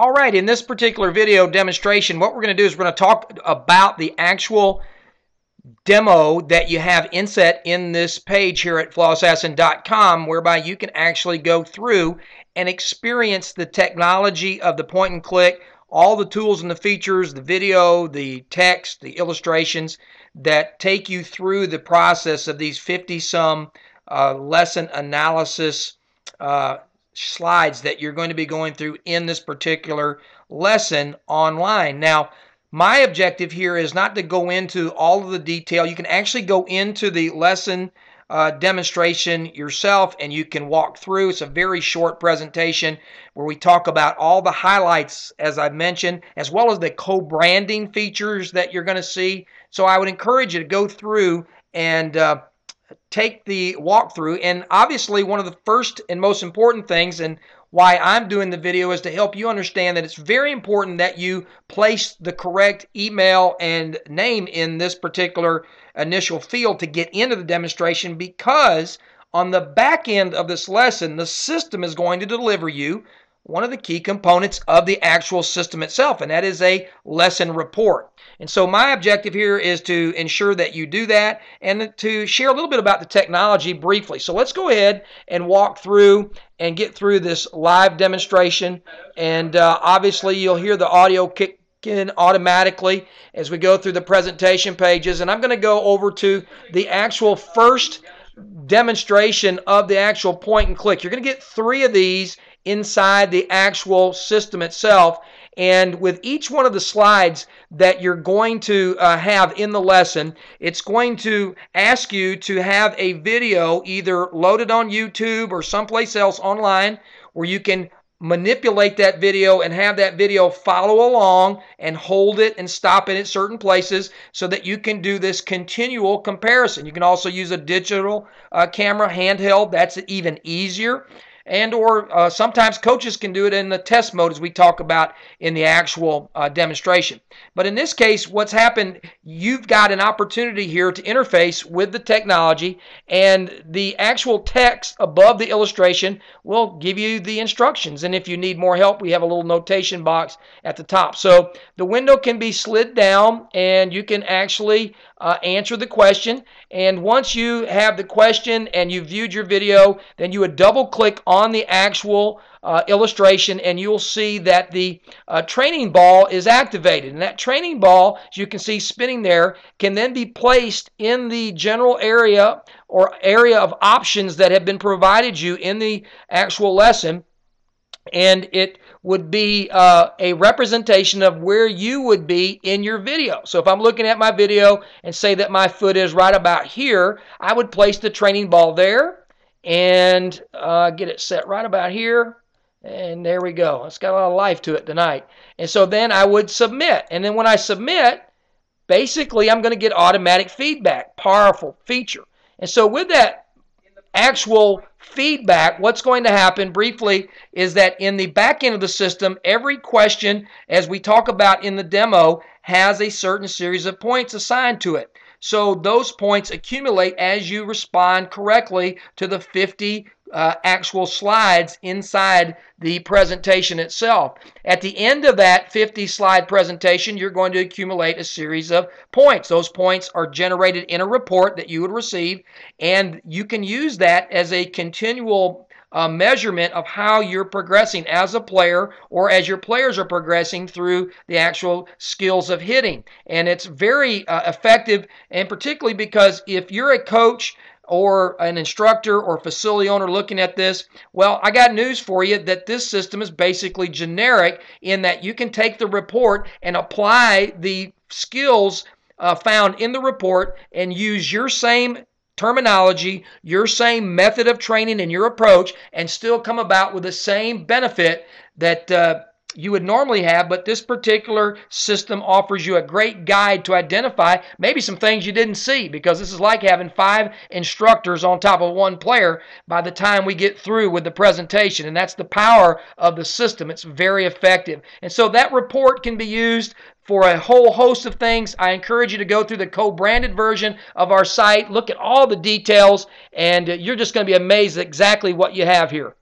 All right, in this particular video demonstration, what we're going to do is we're going to talk about the actual demo that you have inset in this page here at FlawAssassin.com, whereby you can actually go through and experience the technology of the point and click, all the tools and the features, the video, the text, the illustrations that take you through the process of these 50-some lesson analysis slides that you're going to be going through in this particular lesson online. Now, my objective here is not to go into all of the detail. You can actually go into the lesson demonstration yourself and you can walk through. It's a very short presentation where we talk about all the highlights, as I mentioned, as well as the co-branding features that you're going to see. So I would encourage you to go through and take the walkthrough. And obviously one of the first and most important things, and why I'm doing the video, is to help you understand that it's very important that you place the correct email and name in this particular initial field to get into the demonstration, because on the back end of this lesson, the system is going to deliver you one of the key components of the actual system itself, and that is a lesson report. And so my objective here is to ensure that you do that and to share a little bit about the technology briefly. So let's go ahead and walk through and get through this live demonstration. And obviously you'll hear the audio kick in automatically as we go through the presentation pages. And I'm going to go over to the actual first demonstration of the actual point and click. You're going to get 3 of these inside the actual system itself, and with each one of the slides that you're going to have in the lesson, it's going to ask you to have a video either loaded on YouTube or someplace else online where you can manipulate that video and have that video follow along and hold it and stop it at certain places so that you can do this continual comparison. You can also use a digital camera handheld. That's even easier. And or sometimes coaches can do it in the test mode, as we talk about in the actual demonstration. But in this case, what's happened, you've got an opportunity here to interface with the technology, and the actual text above the illustration will give you the instructions. And if you need more help, we have a little notation box at the top. So the window can be slid down and you can actually answer the question. And once you have the question and you've viewed your video, then you would double click on the actual illustration and you'll see that the training ball is activated. And that training ball, as you can see spinning there, can then be placed in the general area or area of options that have been provided you in the actual lesson. And it would be a representation of where you would be in your video. So if I'm looking at my video and say that my foot is right about here, I would place the training ball there and get it set right about here. And there we go. It's got a lot of life to it tonight. And so then I would submit. And then when I submit, basically I'm going to get automatic feedback. Powerful feature. And so with that actual feedback, what's going to happen briefly is that in the back end of the system, every question, as we talk about in the demo, has a certain series of points assigned to it. So those points accumulate as you respond correctly to the 50 actual slides inside the presentation itself. At the end of that 50-slide presentation, you're going to accumulate a series of points. Those points are generated in a report that you would receive, and you can use that as a continual measurement of how you're progressing as a player or as your players are progressing through the actual skills of hitting. And it's very effective, and particularly because if you're a coach or an instructor or facility owner looking at this, well, I got news for you that this system is basically generic in that you can take the report and apply the skills found in the report and use your same terminology, your same method of training and your approach, and still come about with the same benefit that you would normally have. But this particular system offers you a great guide to identify maybe some things you didn't see, because this is like having 5 instructors on top of 1 player by the time we get through with the presentation. And that's the power of the system. It's very effective. And so that report can be used for a whole host of things. I encourage you to go through the co-branded version of our site, look at all the details, and you're just going to be amazed at exactly what you have here.